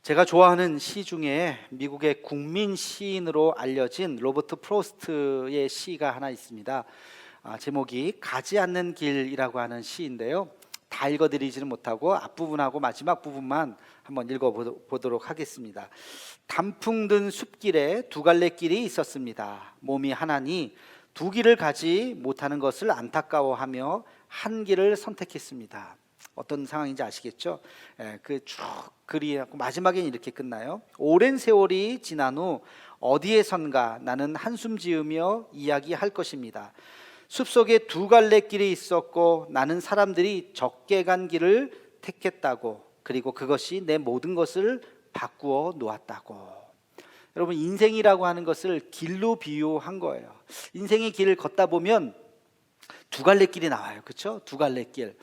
제가 좋아하는 시 중에 미국의 국민 시인으로 알려진 로버트 프로스트의 시가 하나 있습니다. 제목이 가지 않는 길이라고 하는 시인데요. 다 읽어드리지는 못하고 앞부분하고 마지막 부분만 한번 읽어보도록 하겠습니다. 단풍 든 숲길에 두 갈래 길이 있었습니다. 몸이 하나니 두 길을 가지 못하는 것을 안타까워하며 한 길을 선택했습니다. 어떤 상황인지 아시겠죠? 그 쭉 글이 마지막엔 이렇게 끝나요. 오랜 세월이 지난 후 어디에선가 나는 한숨 지으며 이야기할 것입니다. 숲속에 두 갈래 길이 있었고 나는 사람들이 적게 간 길을 택했다고, 그리고 그것이 내 모든 것을 바꾸어 놓았다고. 여러분, 인생이라고 하는 것을 길로 비유한 거예요. 인생의 길을 걷다 보면 두 갈래 길이 나와요. 그렇죠? 두 갈래 길.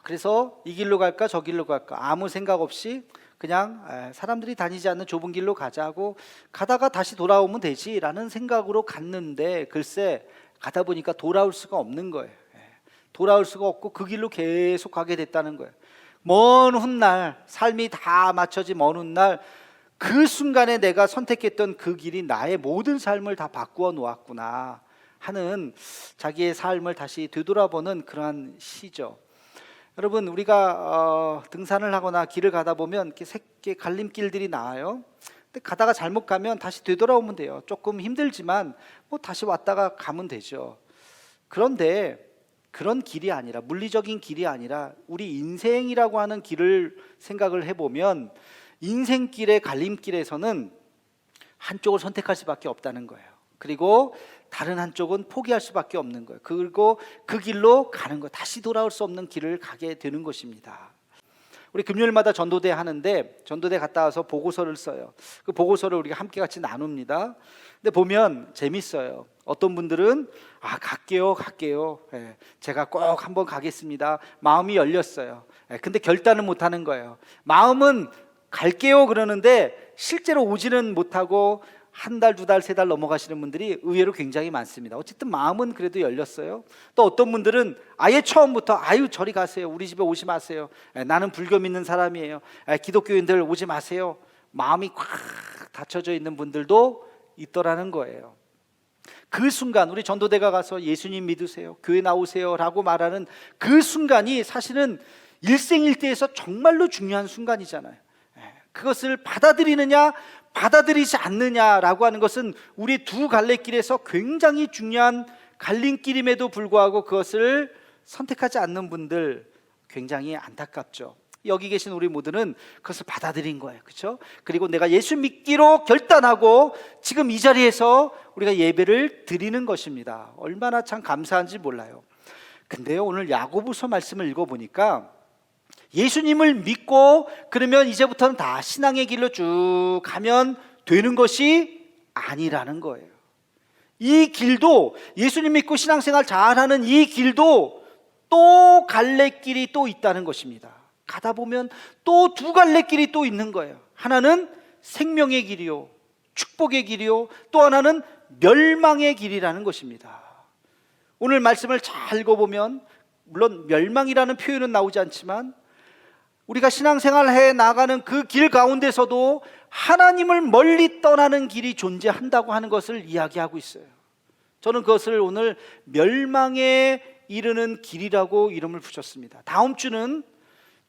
그래서 이 길로 갈까 저 길로 갈까 아무 생각 없이 그냥 사람들이 다니지 않는 좁은 길로 가자고 가다가 다시 돌아오면 되지라는 생각으로 갔는데, 글쎄 가다 보니까 돌아올 수가 없는 거예요. 돌아올 수가 없고 그 길로 계속 가게 됐다는 거예요. 먼 훗날, 삶이 다 맞춰진 먼 훗날, 그 순간에 내가 선택했던 그 길이 나의 모든 삶을 다 바꾸어 놓았구나 하는 자기의 삶을 다시 되돌아보는 그러한 시죠. 여러분, 우리가 등산을 하거나 길을 가다 보면 이렇게 갈림길들이 나와요. 근데 가다가 잘못 가면 다시 되돌아오면 돼요. 조금 힘들지만 뭐 다시 왔다가 가면 되죠. 그런데 그런 길이 아니라, 물리적인 길이 아니라 우리 인생이라고 하는 길을 생각을 해보면 인생길의 갈림길에서는 한쪽을 선택할 수밖에 없다는 거예요. 그리고 다른 한쪽은 포기할 수밖에 없는 거예요. 그리고 그 길로 가는 거예요. 다시 돌아올 수 없는 길을 가게 되는 것입니다. 우리 금요일마다 전도대 하는데, 전도대 갔다 와서 보고서를 써요. 그 보고서를 우리가 함께 같이 나눕니다. 근데 보면 재밌어요. 어떤 분들은 갈게요. 제가 꼭 한번 가겠습니다. 마음이 열렸어요. 근데 결단은 못하는 거예요. 마음은 갈게요 그러는데 실제로 오지는 못하고 한 달, 두 달, 세 달 넘어가시는 분들이 의외로 굉장히 많습니다. 어쨌든 마음은 그래도 열렸어요. 또 어떤 분들은 아예 처음부터 저리 가세요. 우리 집에 오지 마세요. 나는 불교 믿는 사람이에요. 기독교인들 오지 마세요. 마음이 꽉 닫혀져 있는 분들도 있더라는 거예요. 그 순간 우리 전도대가 가서 예수님 믿으세요, 교회 나오세요 라고 말하는 그 순간이 사실은 일생일대에서 정말로 중요한 순간이잖아요. 그것을 받아들이느냐 받아들이지 않느냐라고 하는 것은 우리 두 갈래 길에서 굉장히 중요한 갈림길임에도 불구하고 그것을 선택하지 않는 분들 굉장히 안타깝죠. 여기 계신 우리 모두는 그것을 받아들인 거예요. 그렇죠? 그리고 내가 예수 믿기로 결단하고 지금 이 자리에서 우리가 예배를 드리는 것입니다. 얼마나 참 감사한지 몰라요. 근데요, 오늘 야고보서 말씀을 읽어보니까 예수님을 믿고 그러면 이제부터는 다 신앙의 길로 쭉 가면 되는 것이 아니라는 거예요. 이 길도, 예수님 믿고 신앙생활 잘하는 이 길도 또 갈래길이 또 있다는 것입니다. 가다 보면 또 두 갈래길이 또 있는 거예요. 하나는 생명의 길이요, 축복의 길이요, 또 하나는 멸망의 길이라는 것입니다. 오늘 말씀을 잘 읽어보면 물론 멸망이라는 표현은 나오지 않지만 우리가 신앙생활 해 나가는 그 길 가운데서도 하나님을 멀리 떠나는 길이 존재한다고 하는 것을 이야기하고 있어요. 저는 그것을 오늘 멸망에 이르는 길이라고 이름을 붙였습니다. 다음 주는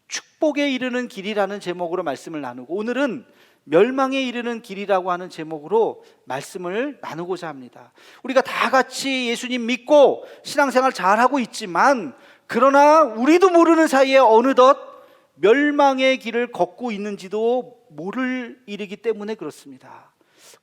축복에 이르는 길이라는 제목으로 말씀을 나누고, 오늘은 멸망에 이르는 길이라고 하는 제목으로 말씀을 나누고자 합니다. 우리가 다 같이 예수님 믿고 신앙생활 잘하고 있지만, 그러나 우리도 모르는 사이에 어느덧 멸망의 길을 걷고 있는지도 모를 일이기 때문에 그렇습니다.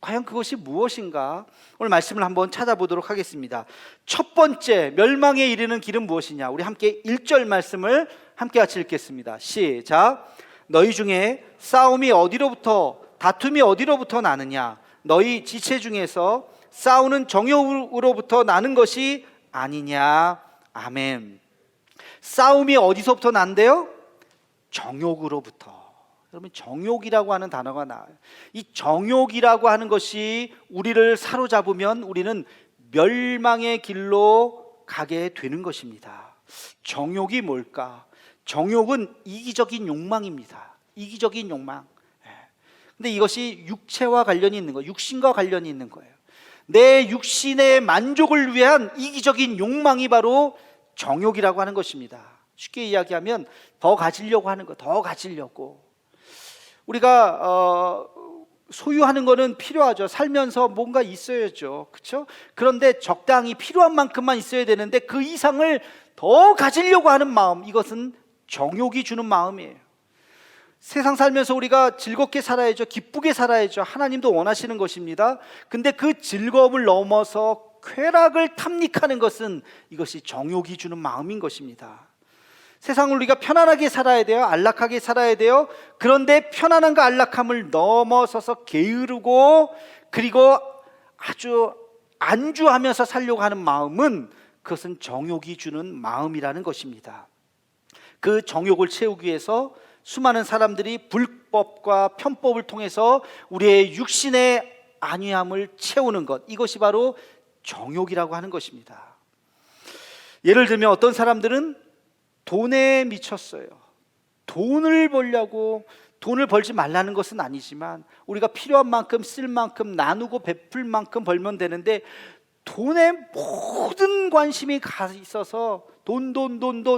과연 그것이 무엇인가? 오늘 말씀을 한번 찾아보도록 하겠습니다. 첫 번째, 멸망에 이르는 길은 무엇이냐? 우리 함께 1절 말씀을 함께 같이 읽겠습니다. 시작. 너희 중에 싸움이 어디로부터, 다툼이 어디로부터 나느냐? 너희 지체 중에서 싸우는 정욕으로부터 나는 것이 아니냐? 아멘. 싸움이 어디서부터 난대요? 정욕으로부터. 여러분, 정욕이라고 하는 단어가 나와요. 이 정욕이라고 하는 것이 우리를 사로잡으면 우리는 멸망의 길로 가게 되는 것입니다. 정욕이 뭘까? 정욕은 이기적인 욕망입니다. 이기적인 욕망. 근데 이것이 육체와 관련이 있는 거예요. 육신과 관련이 있는 거예요. 내 육신의 만족을 위한 이기적인 욕망이 바로 정욕이라고 하는 것입니다. 쉽게 이야기하면 더 가지려고 하는 거, 더 가지려고. 우리가 소유하는 거는 필요하죠. 살면서 뭔가 있어야죠. 그렇죠? 그런데 적당히 필요한 만큼만 있어야 되는데 그 이상을 더 가지려고 하는 마음, 이것은 정욕이 주는 마음이에요. 세상 살면서 우리가 즐겁게 살아야죠. 기쁘게 살아야죠. 하나님도 원하시는 것입니다. 근데 그 즐거움을 넘어서 쾌락을 탐닉하는 것은 이것이 정욕이 주는 마음인 것입니다. 세상을 우리가 편안하게 살아야 돼요. 안락하게 살아야 돼요. 그런데 편안함과 안락함을 넘어서서 게으르고 그리고 아주 안주하면서 살려고 하는 마음은 그것은 정욕이 주는 마음이라는 것입니다. 그 정욕을 채우기 위해서 수많은 사람들이 불법과 편법을 통해서 우리의 육신의 안위함을 채우는 것, 이것이 바로 정욕이라고 하는 것입니다. 예를 들면 어떤 사람들은 돈에 미쳤어요. 돈을 벌려고, 돈을 벌지 말라는 것은 아니지만 우리가 필요한 만큼 쓸 만큼 나누고 베풀 만큼 벌면 되는데 돈에 모든 관심이 가 있어서 돈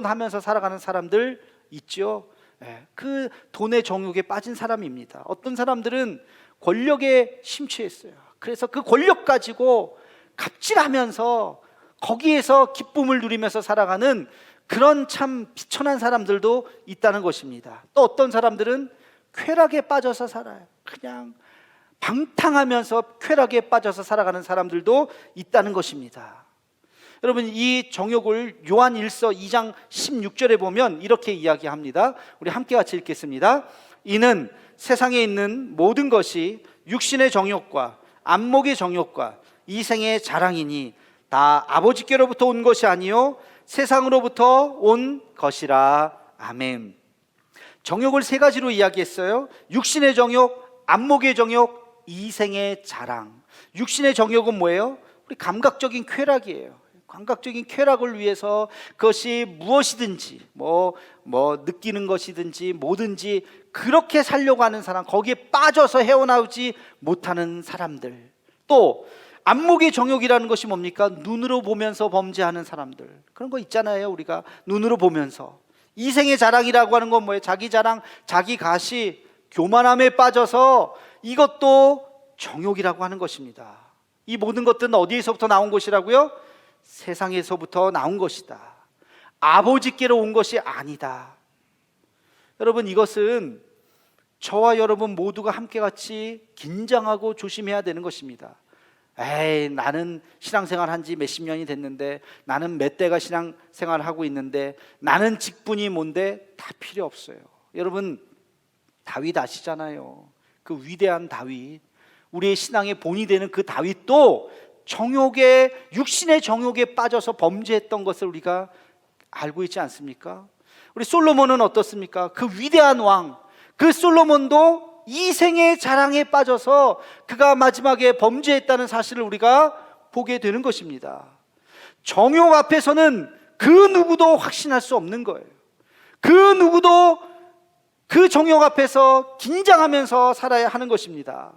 하면서 살아가는 사람들 있죠. 그 돈의 정욕에 빠진 사람입니다. 어떤 사람들은 권력에 심취했어요. 그래서 그 권력 가지고 갑질하면서 거기에서 기쁨을 누리면서 살아가는 그런 참 비천한 사람들도 있다는 것입니다. 또 어떤 사람들은 쾌락에 빠져서 살아요. 그냥 방탕하면서 쾌락에 빠져서 살아가는 사람들도 있다는 것입니다. 여러분, 이 정욕을 요한 1서 2장 16절에 보면 이렇게 이야기합니다. 우리 함께 같이 읽겠습니다. 이는 세상에 있는 모든 것이 육신의 정욕과 안목의 정욕과 이생의 자랑이니 다 아버지께로부터 온 것이 아니요 세상으로부터 온 것이라. 아멘. 정욕을 세 가지로 이야기했어요. 육신의 정욕, 안목의 정욕, 이생의 자랑. 육신의 정욕은 뭐예요? 우리 감각적인 쾌락이에요. 감각적인 쾌락을 위해서 그것이 무엇이든지 뭐 느끼는 것이든지 뭐든지 그렇게 살려고 하는 사람, 거기에 빠져서 헤어나오지 못하는 사람들. 또 안목의 정욕이라는 것이 뭡니까? 눈으로 보면서 범죄하는 사람들, 그런 거 있잖아요. 우리가 눈으로 보면서. 이생의 자랑이라고 하는 건 뭐예요? 자기 자랑, 자기 가시, 교만함에 빠져서, 이것도 정욕이라고 하는 것입니다. 이 모든 것들은 어디에서부터 나온 것이라고요? 세상에서부터 나온 것이다. 아버지께로 온 것이 아니다. 여러분, 이것은 저와 여러분 모두가 함께 같이 긴장하고 조심해야 되는 것입니다. 나는 신앙생활 한지 몇십 년이 됐는데, 나는 몇 대가 신앙생활을 하고 있는데, 나는 직분이 뭔데, 다 필요 없어요. 여러분, 다윗 아시잖아요. 그 위대한 다윗, 우리의 신앙의 본이 되는 그 다윗도 정욕에, 육신의 정욕에 빠져서 범죄했던 것을 우리가 알고 있지 않습니까? 우리 솔로몬은 어떻습니까? 그 위대한 왕, 그 솔로몬도 이생의 자랑에 빠져서 그가 마지막에 범죄했다는 사실을 우리가 보게 되는 것입니다. 정욕 앞에서는 그 누구도 확신할 수 없는 거예요. 그 누구도 그 정욕 앞에서 긴장하면서 살아야 하는 것입니다.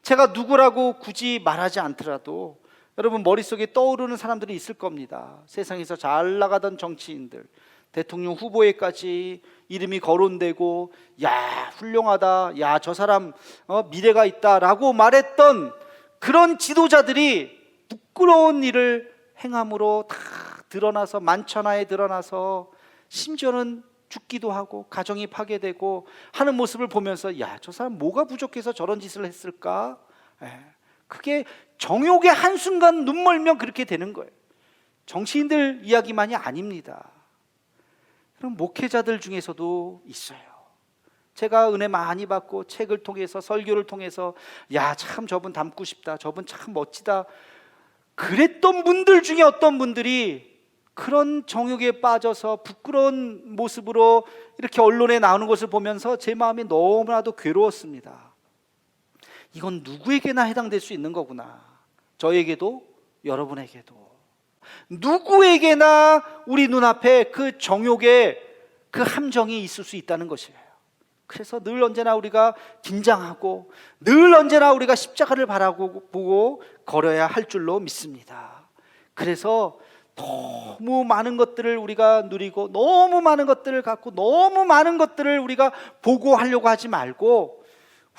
제가 누구라고 굳이 말하지 않더라도 여러분 머릿속에 떠오르는 사람들이 있을 겁니다. 세상에서 잘 나가던 정치인들, 대통령 후보에까지 이름이 거론되고, 야 훌륭하다, 야 저 사람 미래가 있다라고 말했던 그런 지도자들이 부끄러운 일을 행함으로 다 드러나서, 만천하에 드러나서, 심지어는 죽기도 하고 가정이 파괴되고 하는 모습을 보면서, 야 저 사람 뭐가 부족해서 저런 짓을 했을까? 그게 정욕의 한순간 눈 멀면 그렇게 되는 거예요. 정치인들 이야기만이 아닙니다. 그럼 목회자들 중에서도 있어요. 제가 은혜 많이 받고 책을 통해서, 설교를 통해서, 야 참 저분 닮고 싶다, 저분 참 멋지다, 그랬던 분들 중에 어떤 분들이 그런 정욕에 빠져서 부끄러운 모습으로 이렇게 언론에 나오는 것을 보면서 제 마음이 너무나도 괴로웠습니다. 이건 누구에게나 해당될 수 있는 거구나. 저에게도 여러분에게도 누구에게나 우리 눈앞에 그 정욕의 그 함정이 있을 수 있다는 것이에요. 그래서 늘 언제나 우리가 긴장하고 늘 언제나 우리가 십자가를 바라보고 걸어야 할 줄로 믿습니다. 그래서 너무 많은 것들을 우리가 누리고 너무 많은 것들을 갖고 너무 많은 것들을 우리가 보고 하려고 하지 말고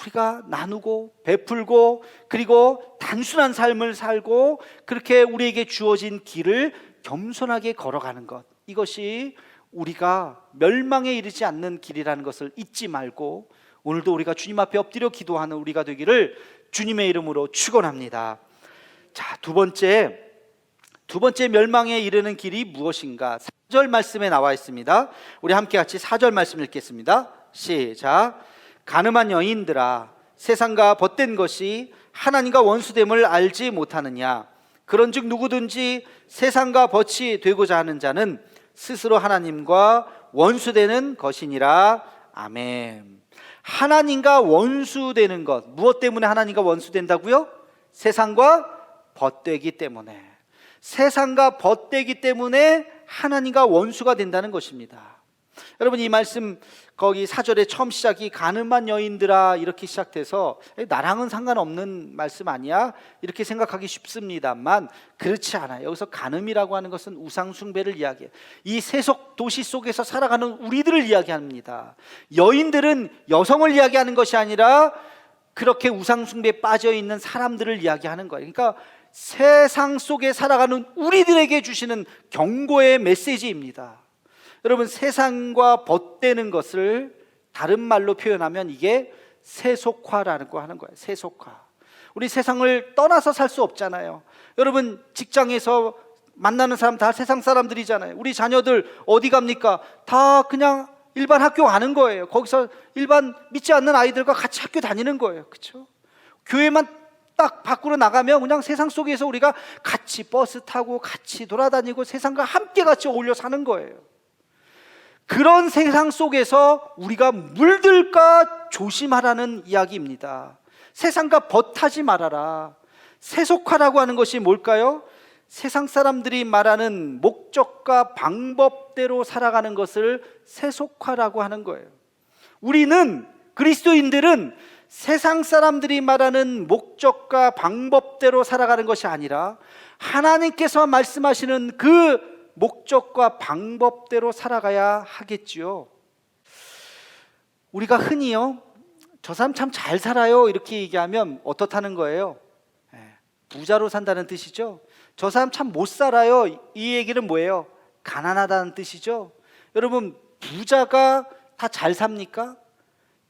우리가 나누고 베풀고 그리고 단순한 삶을 살고 그렇게 우리에게 주어진 길을 겸손하게 걸어가는 것, 이것이 우리가 멸망에 이르지 않는 길이라는 것을 잊지 말고 오늘도 우리가 주님 앞에 엎드려 기도하는 우리가 되기를 주님의 이름으로 축원합니다. 자, 두 번째 멸망에 이르는 길이 무엇인가? 4절 말씀에 나와 있습니다. 우리 함께 같이 4절 말씀 읽겠습니다. 시작. 가늠한 여인들아, 세상과 벗된 것이 하나님과 원수됨을 알지 못하느냐? 그런즉 누구든지 세상과 벗이 되고자 하는 자는 스스로 하나님과 원수되는 것이니라. 아멘. 하나님과 원수되는 것, 무엇 때문에 하나님과 원수된다고요? 세상과 벗되기 때문에. 세상과 벗되기 때문에 하나님과 원수가 된다는 것입니다. 여러분, 이 말씀 거기 4절에 처음 시작이 가늠한 여인들아 이렇게 시작돼서 나랑은 상관없는 말씀 아니야? 이렇게 생각하기 쉽습니다만 그렇지 않아요. 여기서 가늠이라고 하는 것은 우상 숭배를 이야기해요. 이 세속 도시 속에서 살아가는 우리들을 이야기합니다. 여인들은 여성을 이야기하는 것이 아니라 그렇게 우상 숭배에 빠져 있는 사람들을 이야기하는 거예요. 그러니까 세상 속에 살아가는 우리들에게 주시는 경고의 메시지입니다. 여러분, 세상과 벗되는 것을 다른 말로 표현하면 이게 세속화라고 하는 거예요. 세속화. 우리 세상을 떠나서 살 수 없잖아요. 여러분, 직장에서 만나는 사람 다 세상 사람들이잖아요. 우리 자녀들 어디 갑니까? 다 그냥 일반 학교 가는 거예요. 거기서 일반 믿지 않는 아이들과 같이 학교 다니는 거예요. 그렇죠? 교회만 딱 밖으로 나가면 그냥 세상 속에서 우리가 같이 버스 타고 같이 돌아다니고 세상과 함께 같이 어울려 사는 거예요. 그런 세상 속에서 우리가 물들까 조심하라는 이야기입니다. 세상과 벗하지 말아라. 세속화라고 하는 것이 뭘까요? 세상 사람들이 말하는 목적과 방법대로 살아가는 것을 세속화라고 하는 거예요. 우리는, 그리스도인들은 세상 사람들이 말하는 목적과 방법대로 살아가는 것이 아니라 하나님께서 말씀하시는 그 목적과 방법대로 살아가야 하겠지요. 우리가 흔히요, 저 사람 참 잘 살아요 이렇게 얘기하면 어떻다는 거예요? 부자로 산다는 뜻이죠. 저 사람 참 못 살아요, 이 얘기는 뭐예요? 가난하다는 뜻이죠. 여러분, 부자가 다 잘 삽니까?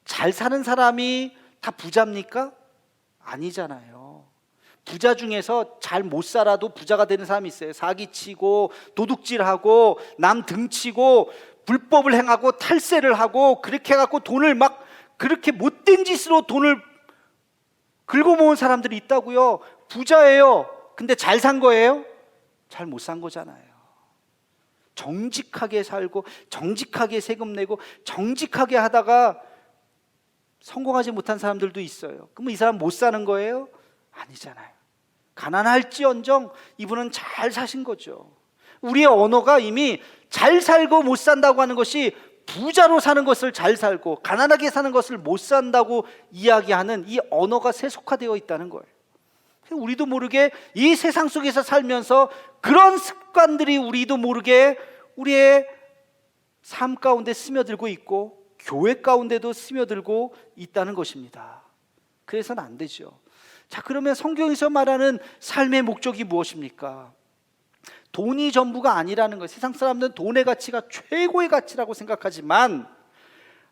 잘 사는 사람이 다 부자입니까? 아니잖아요. 부자 중에서 잘 못 살아도 부자가 되는 사람이 있어요. 사기치고 도둑질하고 남 등치고 불법을 행하고 탈세를 하고 그렇게 해갖고 돈을 막 그렇게 못된 짓으로 돈을 긁어모은 사람들이 있다고요. 부자예요. 근데 잘 산 거예요? 잘 못 산 거잖아요. 정직하게 살고 정직하게 세금 내고 정직하게 하다가 성공하지 못한 사람들도 있어요. 그럼 이 사람 못 사는 거예요? 아니잖아요. 가난할지언정 이분은 잘 사신 거죠. 우리의 언어가 이미 잘 살고 못 산다고 하는 것이 부자로 사는 것을 잘 살고 가난하게 사는 것을 못 산다고 이야기하는 이 언어가 세속화되어 있다는 거예요. 우리도 모르게 이 세상 속에서 살면서 그런 습관들이 우리도 모르게 우리의 삶 가운데 스며들고 있고 교회 가운데도 스며들고 있다는 것입니다. 그래서는 안 되죠. 자, 그러면 성경에서 말하는 삶의 목적이 무엇입니까? 돈이 전부가 아니라는 거예요. 세상 사람들은 돈의 가치가 최고의 가치라고 생각하지만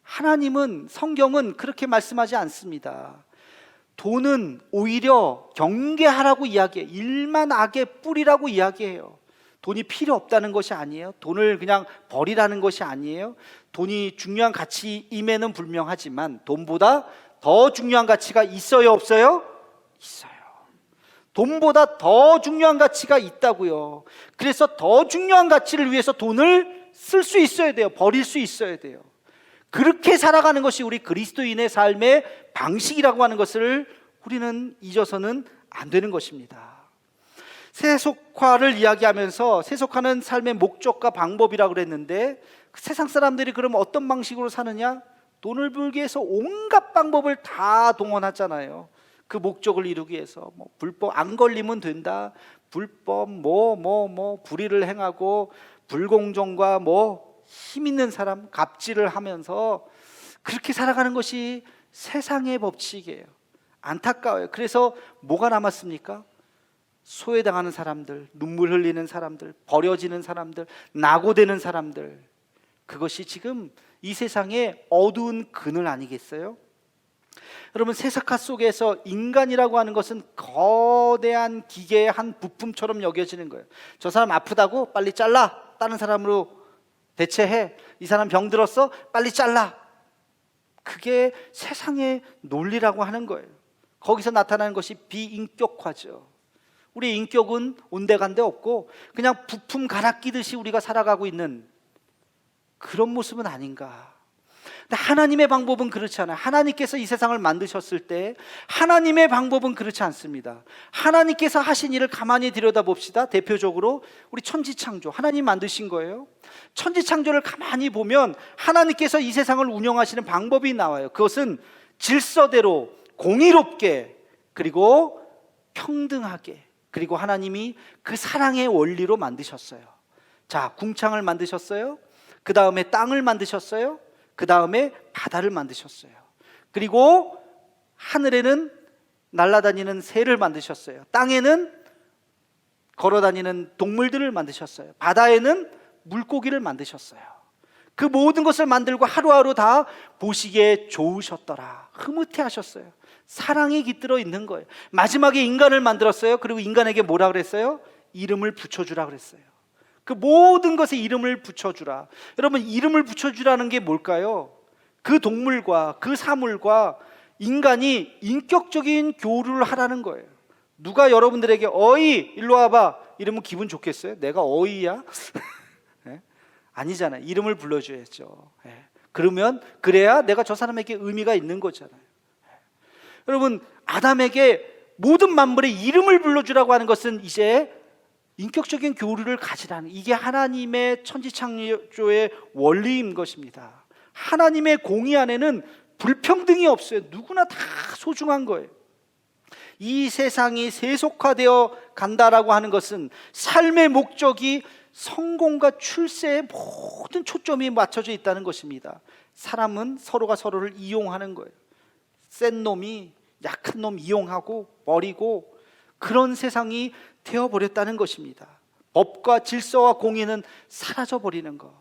하나님은, 성경은 그렇게 말씀하지 않습니다. 돈은 오히려 경계하라고 이야기해요. 일만 악의 뿌리라고 이야기해요. 돈이 필요 없다는 것이 아니에요. 돈을 그냥 버리라는 것이 아니에요. 돈이 중요한 가치임에는 분명하지만 돈보다 더 중요한 가치가 있어요, 없어요? 있어요. 돈보다 더 중요한 가치가 있다고요. 그래서 더 중요한 가치를 위해서 돈을 쓸 수 있어야 돼요. 버릴 수 있어야 돼요. 그렇게 살아가는 것이 우리 그리스도인의 삶의 방식이라고 하는 것을 우리는 잊어서는 안 되는 것입니다. 세속화를 이야기하면서 세속화는 삶의 목적과 방법이라고 그랬는데 세상 사람들이 그럼 어떤 방식으로 사느냐? 돈을 벌기 위해서 온갖 방법을 다 동원하잖아요. 그 목적을 이루기 위해서 뭐 불법 안 걸리면 된다, 불법 불의를 행하고 불공정과 힘 있는 사람 갑질을 하면서 그렇게 살아가는 것이 세상의 법칙이에요. 안타까워요. 그래서 뭐가 남았습니까? 소외당하는 사람들, 눈물 흘리는 사람들, 버려지는 사람들, 낙오되는 사람들. 그것이 지금 이 세상의 어두운 그늘 아니겠어요? 여러분, 세사카 속에서 인간이라고 하는 것은 거대한 기계의 한 부품처럼 여겨지는 거예요. 저 사람 아프다고? 빨리 잘라. 다른 사람으로 대체해. 이 사람 병들었어? 빨리 잘라. 그게 세상의 논리라고 하는 거예요. 거기서 나타나는 것이 비인격화죠. 우리 인격은 온데간데 없고 그냥 부품 갈아 끼듯이 우리가 살아가고 있는 그런 모습은 아닌가. 근데 하나님의 방법은 그렇지 않아요. 하나님께서 이 세상을 만드셨을 때 하나님의 방법은 그렇지 않습니다. 하나님께서 하신 일을 가만히 들여다봅시다. 대표적으로 우리 천지창조, 하나님 만드신 거예요. 천지창조를 가만히 보면 하나님께서 이 세상을 운영하시는 방법이 나와요. 그것은 질서대로 공의롭게, 그리고 평등하게, 그리고 하나님이 그 사랑의 원리로 만드셨어요. 자, 궁창을 만드셨어요. 그 다음에 땅을 만드셨어요. 그 다음에 바다를 만드셨어요. 그리고 하늘에는 날아다니는 새를 만드셨어요. 땅에는 걸어다니는 동물들을 만드셨어요. 바다에는 물고기를 만드셨어요. 그 모든 것을 만들고 하루하루 다 보시기에 좋으셨더라. 흐뭇해 하셨어요. 사랑이 깃들어 있는 거예요. 마지막에 인간을 만들었어요. 그리고 인간에게 뭐라 그랬어요? 이름을 붙여주라 그랬어요. 그 모든 것에 이름을 붙여주라. 여러분, 이름을 붙여주라는 게 뭘까요? 그 동물과 그 사물과 인간이 인격적인 교류를 하라는 거예요. 누가 여러분들에게 어이 일로 와봐 이러면 기분 좋겠어요? 내가 어이야? 네? 아니잖아요. 이름을 불러줘야죠. 네. 그래야 내가 저 사람에게 의미가 있는 거잖아요. 네. 여러분, 아담에게 모든 만물의 이름을 불러주라고 하는 것은 이제 인격적인 교류를 가지라는, 이게 하나님의 천지창조의 원리인 것입니다. 하나님의 공의 안에는 불평등이 없어요. 누구나 다 소중한 거예요. 이 세상이 세속화되어 간다라고 하는 것은 삶의 목적이 성공과 출세에 모든 초점이 맞춰져 있다는 것입니다. 사람은 서로가 서로를 이용하는 거예요. 센 놈이 약한 놈 이용하고 버리고 그런 세상이 되어버렸다는 것입니다. 법과 질서와 공의는 사라져버리는 것.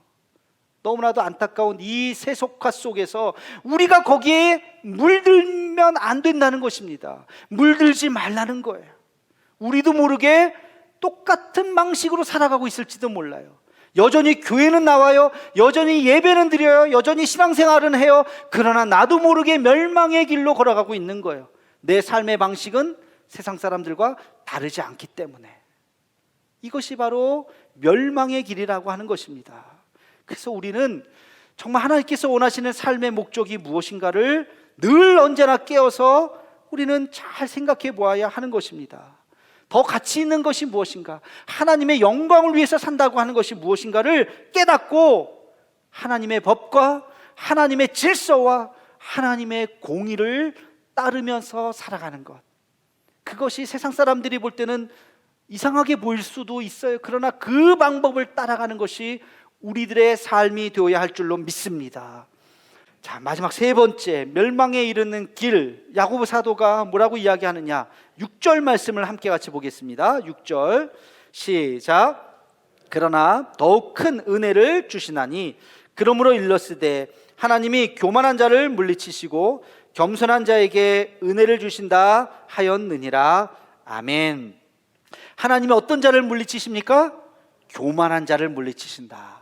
너무나도 안타까운 이 세속화 속에서 우리가 거기에 물들면 안 된다는 것입니다. 물들지 말라는 거예요. 우리도 모르게 똑같은 방식으로 살아가고 있을지도 몰라요. 여전히 교회는 나와요. 여전히 예배는 드려요. 여전히 신앙생활은 해요. 그러나 나도 모르게 멸망의 길로 걸어가고 있는 거예요. 내 삶의 방식은 세상 사람들과 다르지 않기 때문에. 이것이 바로 멸망의 길이라고 하는 것입니다. 그래서 우리는 정말 하나님께서 원하시는 삶의 목적이 무엇인가를 늘 언제나 깨어서 우리는 잘 생각해 보아야 하는 것입니다. 더 가치 있는 것이 무엇인가, 하나님의 영광을 위해서 산다고 하는 것이 무엇인가를 깨닫고 하나님의 법과 하나님의 질서와 하나님의 공의를 따르면서 살아가는 것, 그것이 세상 사람들이 볼 때는 이상하게 보일 수도 있어요. 그러나 그 방법을 따라가는 것이 우리들의 삶이 되어야 할 줄로 믿습니다. 자, 마지막 세 번째, 멸망에 이르는 길, 야고보 사도가 뭐라고 이야기하느냐, 6절 말씀을 함께 같이 보겠습니다. 6절 시작. 그러나 더욱 큰 은혜를 주시나니 그러므로 일렀으되 하나님이 교만한 자를 물리치시고 겸손한 자에게 은혜를 주신다 하였느니라. 아멘. 하나님이 어떤 자를 물리치십니까? 교만한 자를 물리치신다.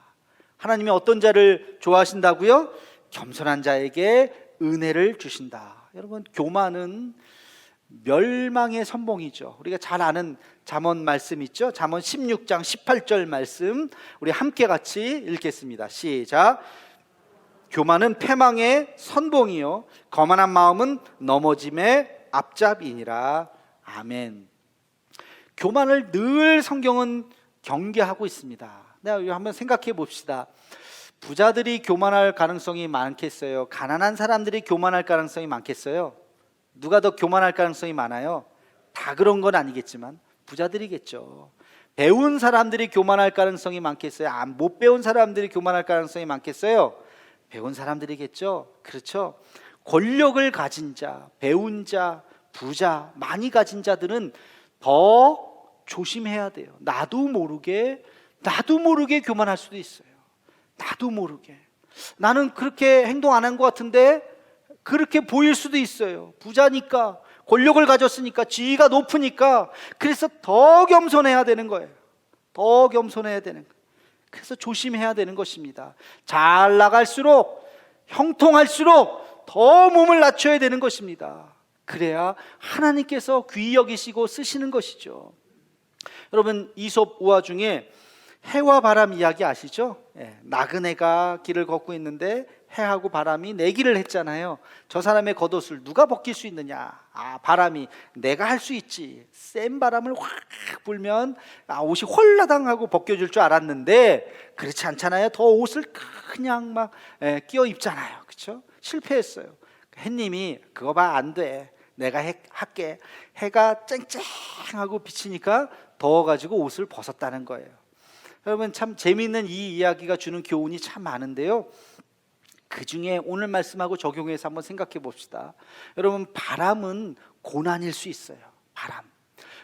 하나님이 어떤 자를 좋아하신다고요? 겸손한 자에게 은혜를 주신다. 여러분, 교만은 멸망의 선봉이죠. 우리가 잘 아는 잠언 말씀 있죠? 잠언 16장 18절 말씀 우리 함께 같이 읽겠습니다. 시작. 교만은 패망의 선봉이요 거만한 마음은 넘어짐의 앞잡이니라. 아멘. 교만을 늘 성경은 경계하고 있습니다. 한번 생각해 봅시다. 부자들이 교만할 가능성이 많겠어요? 가난한 사람들이 교만할 가능성이 많겠어요? 누가 더 교만할 가능성이 많아요? 다 그런 건 아니겠지만 부자들이겠죠. 배운 사람들이 교만할 가능성이 많겠어요? 못 배운 사람들이 교만할 가능성이 많겠어요? 배운 사람들이겠죠. 그렇죠. 권력을 가진 자, 배운 자, 부자, 많이 가진 자들은 더 조심해야 돼요. 나도 모르게 교만할 수도 있어요. 나도 모르게 나는 그렇게 행동 안 한 것 같은데 그렇게 보일 수도 있어요. 부자니까, 권력을 가졌으니까, 지위가 높으니까. 그래서 더 겸손해야 되는 거예요. 더 겸손해야 되는 거예요. 그래서 조심해야 되는 것입니다. 잘 나갈수록, 형통할수록 더 몸을 낮춰야 되는 것입니다. 그래야 하나님께서 귀히 여기시고 쓰시는 것이죠. 여러분, 이솝 우화 중에 해와 바람 이야기 아시죠? 나그네가 길을 걷고 있는데 해하고 바람이 내기를 했잖아요. 저 사람의 겉옷을 누가 벗길 수 있느냐. 바람이 내가 할 수 있지. 센 바람을 확 불면 옷이 홀라당하고 벗겨줄 줄 알았는데 그렇지 않잖아요. 더 옷을 그냥 막 끼워 입잖아요. 그렇죠? 실패했어요. 해님이 그거 봐, 안 돼. 내가 할게. 해가 쨍쨍하고 비치니까 더워가지고 옷을 벗었다는 거예요. 여러분, 참 재미있는 이 이야기가 주는 교훈이 참 많은데요, 그 중에 오늘 말씀하고 적용해서 한번 생각해 봅시다. 여러분, 바람은 고난일 수 있어요. 바람.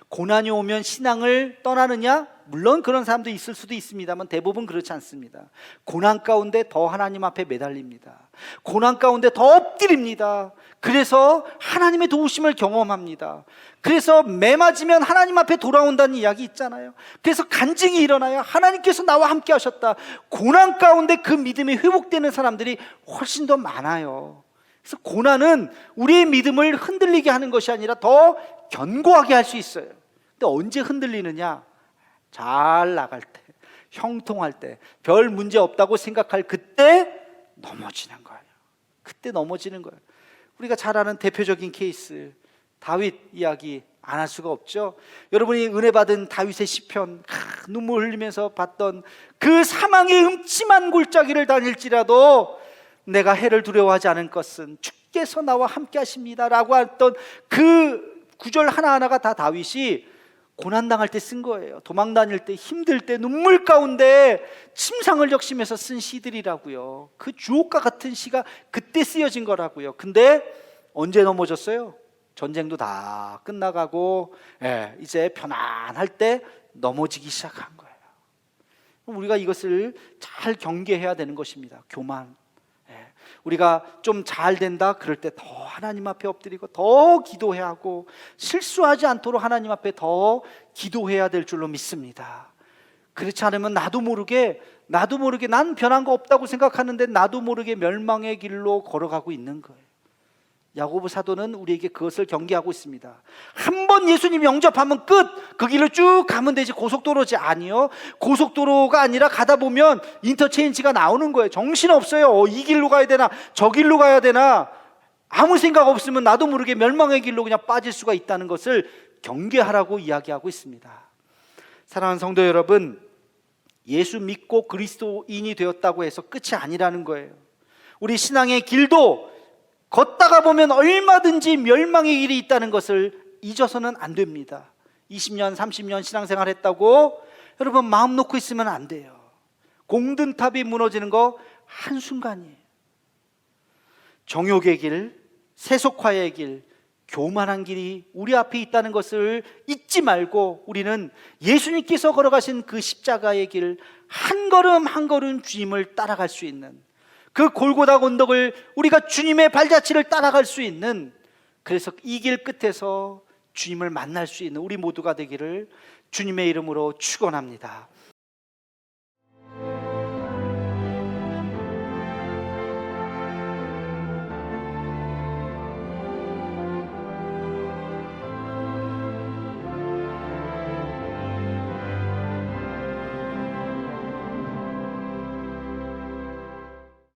고난이 오면 신앙을 떠나느냐? 물론 그런 사람도 있을 수도 있습니다만 대부분 그렇지 않습니다. 고난 가운데 더 하나님 앞에 매달립니다. 고난 가운데 더 엎드립니다. 그래서 하나님의 도우심을 경험합니다. 그래서 매 맞으면 하나님 앞에 돌아온다는 이야기 있잖아요. 그래서 간증이 일어나요. 하나님께서 나와 함께 하셨다. 고난 가운데 그 믿음이 회복되는 사람들이 훨씬 더 많아요. 그래서 고난은 우리의 믿음을 흔들리게 하는 것이 아니라 더 견고하게 할 수 있어요. 근데 언제 흔들리느냐? 잘 나갈 때, 형통할 때, 별 문제 없다고 생각할 그때 넘어지는 거예요. 그때 넘어지는 거예요. 우리가 잘 아는 대표적인 케이스, 다윗 이야기 안 할 수가 없죠. 여러분이 은혜 받은 다윗의 시편, 눈물 흘리면서 봤던 그 사망의 음침한 골짜기를 다닐지라도 내가 해를 두려워하지 않을 것은 주께서 나와 함께 하십니다 라고 했던 그 구절 하나하나가 다 다윗이 고난당할 때 쓴 거예요. 도망 다닐 때, 힘들 때, 눈물 가운데 침상을 적시면서 쓴 시들이라고요. 그 주옥과 같은 시가 그때 쓰여진 거라고요. 근데 언제 넘어졌어요? 전쟁도 다 끝나가고 이제 편안할 때 넘어지기 시작한 거예요. 우리가 이것을 잘 경계해야 되는 것입니다. 교만. 우리가 좀 잘 된다 그럴 때 더 하나님 앞에 엎드리고 더 기도해야 하고, 실수하지 않도록 하나님 앞에 더 기도해야 될 줄로 믿습니다. 그렇지 않으면 나도 모르게 난 변한 거 없다고 생각하는데 나도 모르게 멸망의 길로 걸어가고 있는 거예요. 야고보 사도는 우리에게 그것을 경계하고 있습니다. 한 번 예수님 영접하면 끝! 그 길로 쭉 가면 되지 고속도로지. 아니요, 고속도로가 아니라 가다 보면 인터체인지가 나오는 거예요. 정신없어요. 이 길로 가야 되나 저 길로 가야 되나 아무 생각 없으면 나도 모르게 멸망의 길로 그냥 빠질 수가 있다는 것을 경계하라고 이야기하고 있습니다. 사랑하는 성도 여러분, 예수 믿고 그리스도인이 되었다고 해서 끝이 아니라는 거예요. 우리 신앙의 길도 걷다가 보면 얼마든지 멸망의 길이 있다는 것을 잊어서는 안 됩니다. 20년, 30년 신앙생활 했다고 여러분 마음 놓고 있으면 안 돼요. 공든탑이 무너지는 거 한순간이에요. 정욕의 길, 세속화의 길, 교만한 길이 우리 앞에 있다는 것을 잊지 말고 우리는 예수님께서 걸어가신 그 십자가의 길 한 걸음 한 걸음 주님을 따라갈 수 있는, 그 골고다 언덕을 우리가 주님의 발자취를 따라갈 수 있는, 그래서 이 길 끝에서 주님을 만날 수 있는 우리 모두가 되기를 주님의 이름으로 축원합니다.